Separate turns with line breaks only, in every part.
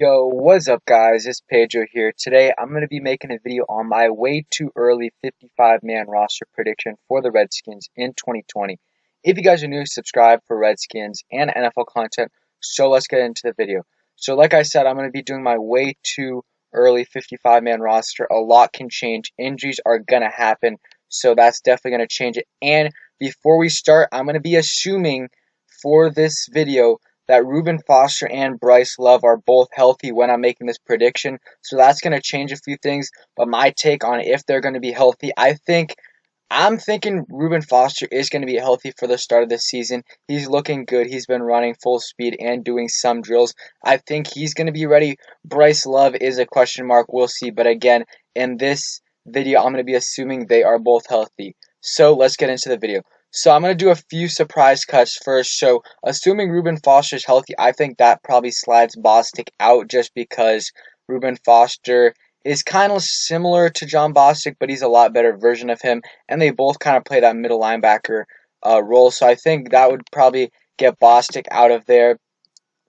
Yo, what's up guys? It's Pedro here. Today I'm going to be making a video on my way too early 55-man roster prediction for the Redskins in 2020. If you guys are new, subscribe for Redskins and NFL content. So let's get into the video. So like I said, I'm going to be doing my way too early 55-man roster. A lot can change. Injuries are going to happen. So that's definitely going to change it. And before we start, I'm going to be assuming for this video that Reuben Foster and Bryce Love are both healthy when I'm making this prediction. So that's going to change a few things. But my take on if they're going to be healthy, I'm thinking Reuben Foster is going to be healthy for the start of the season. He's looking good. He's been running full speed and doing some drills. I think he's going to be ready. Bryce Love is a question mark. We'll see. But again, in this video, I'm going to be assuming they are both healthy. So let's get into the video. So I'm going to do a few surprise cuts first. So assuming Reuben Foster is healthy, I think that probably slides Bostic out just because Reuben Foster is kind of similar to John Bostic, but he's a lot better version of him, and they both kind of play that middle linebacker role. So I think that would probably get Bostic out of there.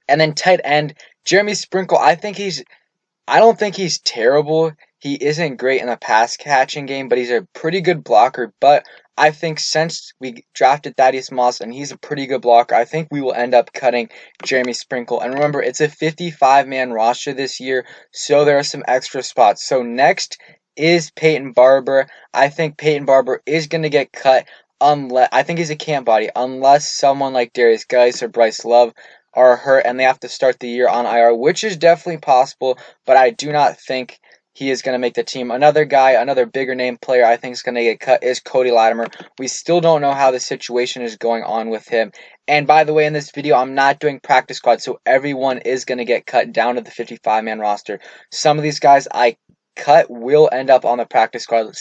And then tight end, Jeremy Sprinkle, I don't think he's terrible. He isn't great in the pass catching game, but he's a pretty good blocker. But I think since we drafted Thaddeus Moss and he's a pretty good blocker, I think we will end up cutting Jeremy Sprinkle. And remember, it's a 55-man roster this year, so there are some extra spots. So next is Peyton Barber. I think Peyton Barber is going to get cut unless I think he's a camp body unless someone like Darius Geis or Bryce Love are hurt and they have to start the year on IR, which is definitely possible, but I do not think he is going to make the team. Another guy, another bigger name player I think is going to get cut is Cody Latimer. We still don't know how the situation is going on with him. And by the way, in this video, I'm not doing practice squad, so everyone is going to get cut down to the 55-man roster. Some of these guys I cut will end up on the practice squad.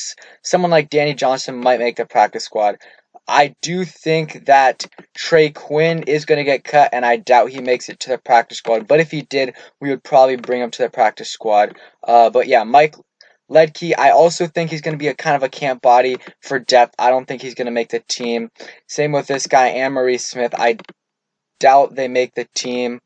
Someone like Danny Johnson might make the practice squad. I do think that Trey Quinn is going to get cut, and I doubt he makes it to the practice squad. But if he did, we would probably bring him to the practice squad. But yeah, Mike Ledke, I also think he's going to be a kind of a camp body for depth. I don't think he's going to make the team. Same with this guy, Anne-Marie Smith. I doubt they make the team.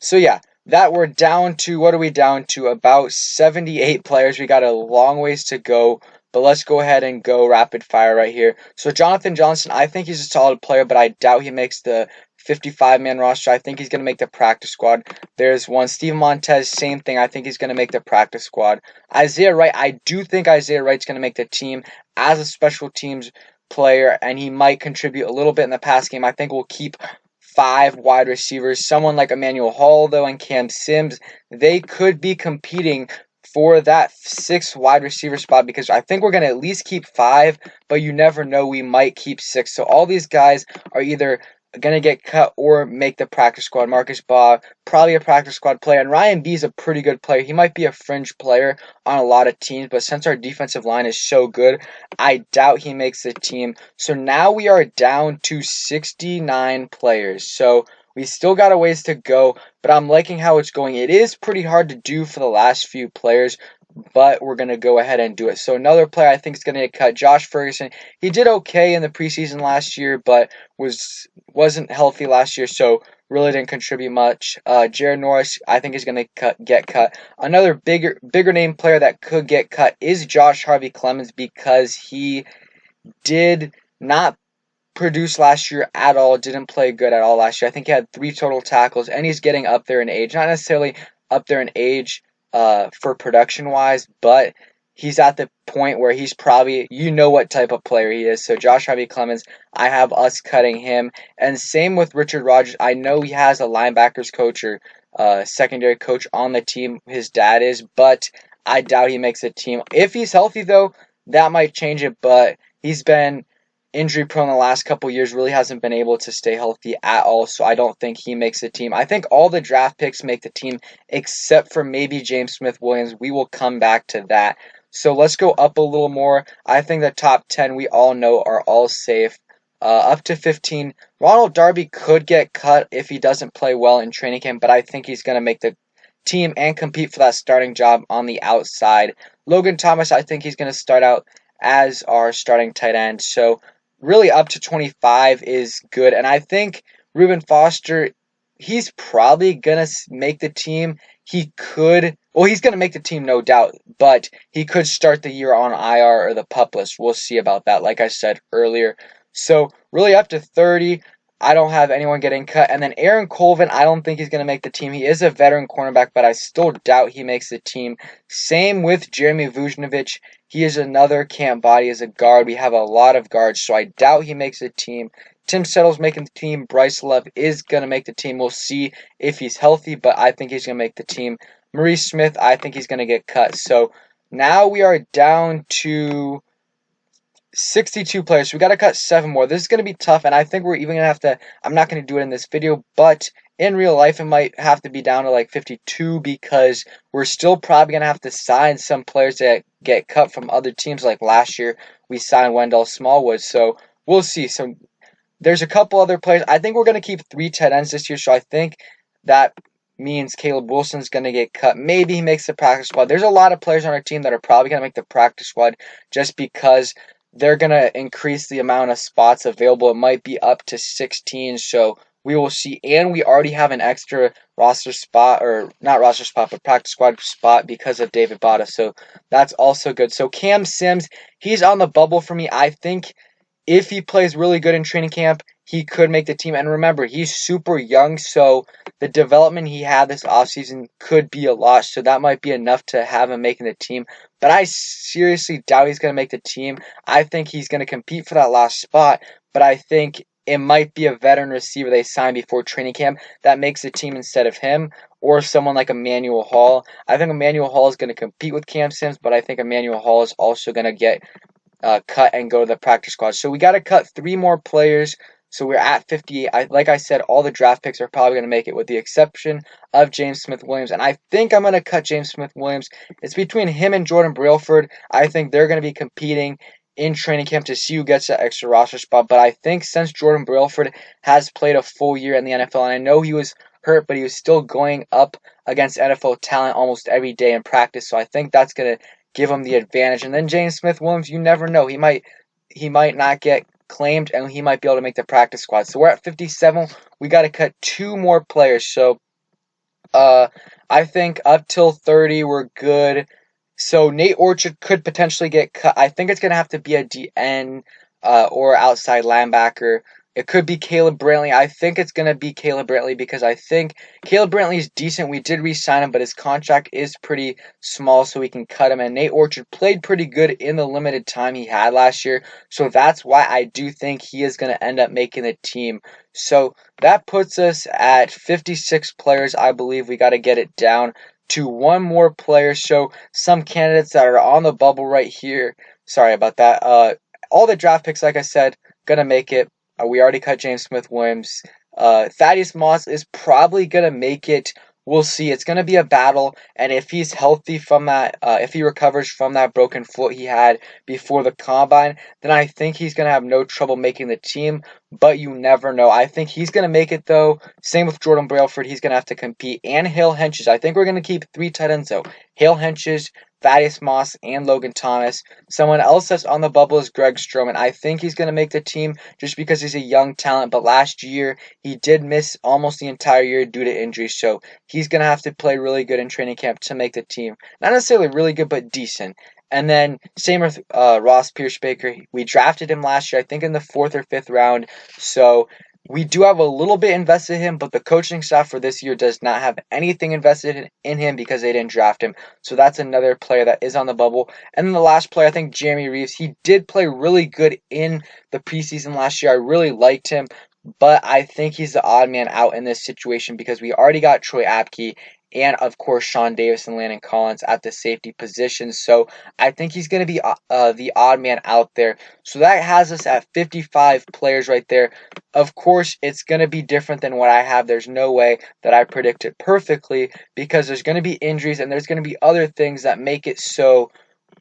So yeah, that we're down to, what are we down to? About 78 players. We got a long ways to go, but let's go ahead and go rapid fire right here. So Jonathan Johnson, I think he's a solid player, but I doubt he makes the 55-man roster. I think he's going to make the practice squad. There's one. Steve Montez, same thing. I think he's going to make the practice squad. Isaiah Wright, I do think Isaiah Wright's going to make the team as a special teams player, and he might contribute a little bit in the pass game. I think we'll keep 5 wide receivers. Someone like Emmanuel Hall, though, and Cam Sims, they could be competing for that 6th wide receiver spot because I think we're going to at least keep 5, but you never know, we might keep 6. So all these guys are either going to get cut or make the practice squad. Marcus Baugh, probably a practice squad player, and Ryan B is a pretty good player. He might be a fringe player on a lot of teams, but since our defensive line is so good, I doubt he makes the team. So now we are down to 69 players. So we still got a ways to go, but I'm liking how it's going. It is pretty hard to do for the last few players, but we're going to go ahead and do it. So another player I think is going to get cut, Josh Ferguson. He did okay in the preseason last year, but wasn't healthy last year, so really didn't contribute much. Jared Norris, I think, is going to get cut. Another bigger name player that could get cut is Josh Harvey Clemens because he did not produce last year at all, didn't play good at all last year. I think he had 3 total tackles, and he's getting up there in age. Not necessarily up there in age for production-wise, but he's at the point where he's probably, you know what type of player he is. So Josh Harvey Clemens, I have us cutting him. And same with Richard Rodgers. I know he has a linebackers coach or secondary coach on the team. His dad is, but I doubt he makes the team. If he's healthy, though, that might change it, but he's been injury prone the last couple years, really hasn't been able to stay healthy at all, so I don't think he makes the team. I think all the draft picks make the team except for maybe James Smith-Williams. We will come back to that. So let's go up a little more. I think the top 10 we all know are all safe. Up to 15, Ronald Darby could get cut if he doesn't play well in training camp, but I think he's going to make the team and compete for that starting job on the outside. Logan Thomas, I think he's going to start out as our starting tight end. So really up to 25 is good. And I think Reuben Foster, he's probably gonna make the team. He's gonna make the team, no doubt, but he could start the year on IR or the PUP list. We'll see about that, like I said earlier. So really up to 30, I don't have anyone getting cut. And then Aaron Colvin, I don't think he's going to make the team. He is a veteran cornerback, but I still doubt he makes the team. Same with Jeremy Vujnovic. He is another camp body as a guard. We have a lot of guards, so I doubt he makes the team. Tim Settle's making the team. Bryce Love is going to make the team. We'll see if he's healthy, but I think he's going to make the team. Maurice Smith, I think he's going to get cut. So now we are down to 62 players. So we got to cut 7 more. This is going to be tough, and I think we're even going to have to, I'm not going to do it in this video, but in real life it might have to be down to like 52 because we're still probably going to have to sign some players that get cut from other teams. Like last year we signed Wendell Smallwood, so we'll see. So there's a couple other players. I think we're going to keep 3 tight ends this year, so I think that means Caleb Wilson's going to get cut. Maybe he makes the practice squad. There's a lot of players on our team that are probably going to make the practice squad just because they're going to increase the amount of spots available. It might be up to 16, so we will see. And we already have an extra roster spot, or not roster spot, but practice squad spot because of David Bada, so that's also good. So Cam Sims, he's on the bubble for me. I think if he plays really good in training camp, he could make the team. And remember, he's super young, so the development he had this offseason could be a lot. So that might be enough to have him making the team. But I seriously doubt he's going to make the team. I think he's going to compete for that last spot. But I think it might be a veteran receiver they signed before training camp that makes the team instead of him, or someone like Emmanuel Hall. I think Emmanuel Hall is going to compete with Cam Sims, but I think Emmanuel Hall is also going to get cut and go to the practice squad. So we got to cut 3 more players. So we're at 58. Like I said, all the draft picks are probably going to make it with the exception of James Smith-Williams. And I think I'm going to cut James Smith-Williams. It's between him and Jordan Brailford. I think they're going to be competing in training camp to see who gets that extra roster spot. But I think since Jordan Brailford has played a full year in the NFL, and I know he was hurt, but he was still going up against NFL talent almost every day in practice. So I think that's going to give him the advantage. And then James Smith-Williams, you never know. He might not get claimed, and he might be able to make the practice squad. So we're at 57. We got to cut 2 more players. So I think up till 30 we're good. So Nate Orchard could potentially get cut. I think it's going to have to be a DN or outside linebacker. It could be Caleb Brantley. I think it's going to be Caleb Brantley because I think Caleb Brantley is decent. We did re-sign him, but his contract is pretty small, so we can cut him. And Nate Orchard played pretty good in the limited time he had last year, so that's why I do think he is going to end up making the team. So that puts us at 56 players. I believe we got to get it down to 1 more player. So some candidates that are on the bubble right here. Sorry about that. All the draft picks, like I said, going to make it. We already cut James Smith-Williams. Thaddeus Moss is probably going to make it. We'll see. It's going to be a battle, and if he's healthy from that, if he recovers from that broken foot he had before the combine, then I think he's going to have no trouble making the team, but you never know. I think he's going to make it, though. Same with Jordan Brailford. He's going to have to compete. And Hale Henches. I think we're going to keep 3 tight ends, though. Hale Henches, Thaddeus Moss, and Logan Thomas. Someone else that's on the bubble is Greg Stroman. I think he's going to make the team just because he's a young talent, but last year he did miss almost the entire year due to injury, so he's going to have to play really good in training camp to make the team. Not necessarily really good, but decent. And then same with Ross Pierce-Baker. We drafted him last year, I think in the 4th or 5th round, so we do have a little bit invested in him, but the coaching staff for this year does not have anything invested in him because they didn't draft him. So that's another player that is on the bubble. And then the last player, I think Jeremy Reeves, he did play really good in the preseason last year. I really liked him, but I think he's the odd man out in this situation because we already got Troy Apke and, of course, Sean Davis and Landon Collins at the safety position. So I think he's going to be the odd man out there. So that has us at 55 players right there. Of course, it's going to be different than what I have. There's no way that I predict it perfectly because there's going to be injuries and there's going to be other things that make it so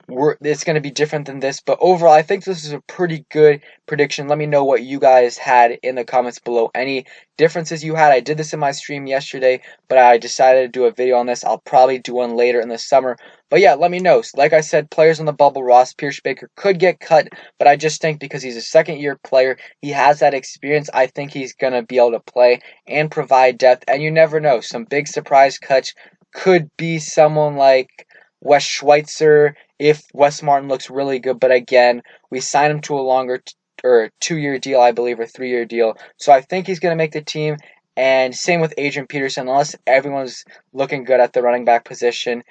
it's going to be different than this. But overall, I think this is a pretty good prediction. Let me know what you guys had in the comments below. Any differences you had. I did this in my stream yesterday, but I decided to do a video on this. I'll probably do one later in the summer. But yeah, let me know. Like I said, players on the bubble, Ross Pierce-Baker could get cut, but I just think because he's a second-year player, he has that experience. I think he's going to be able to play and provide depth. And you never know. Some big surprise cuts could be someone like Wes Schweitzer if Wes Martin looks really good. But again, we signed him to a longer or 2-year deal, I believe, or 3-year deal. So I think he's going to make the team. And same with Adrian Peterson, unless everyone's looking good at the running back position,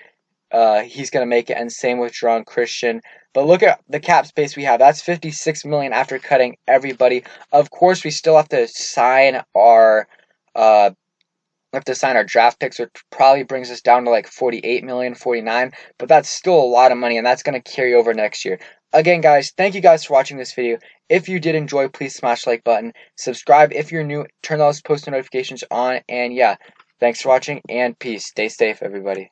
he's going to make it. And same with Jerron Christian. But look at the cap space we have. That's $56 million after cutting everybody. Of course, we still have to sign our draft picks, which probably brings us down to like 48 million, 49, but that's still a lot of money, and that's going to carry over next year. Again, guys, thank you guys for watching this video. If you did enjoy, please smash the like button. Subscribe if you're new. Turn those post notifications on, and yeah, thanks for watching, and peace. Stay safe, everybody.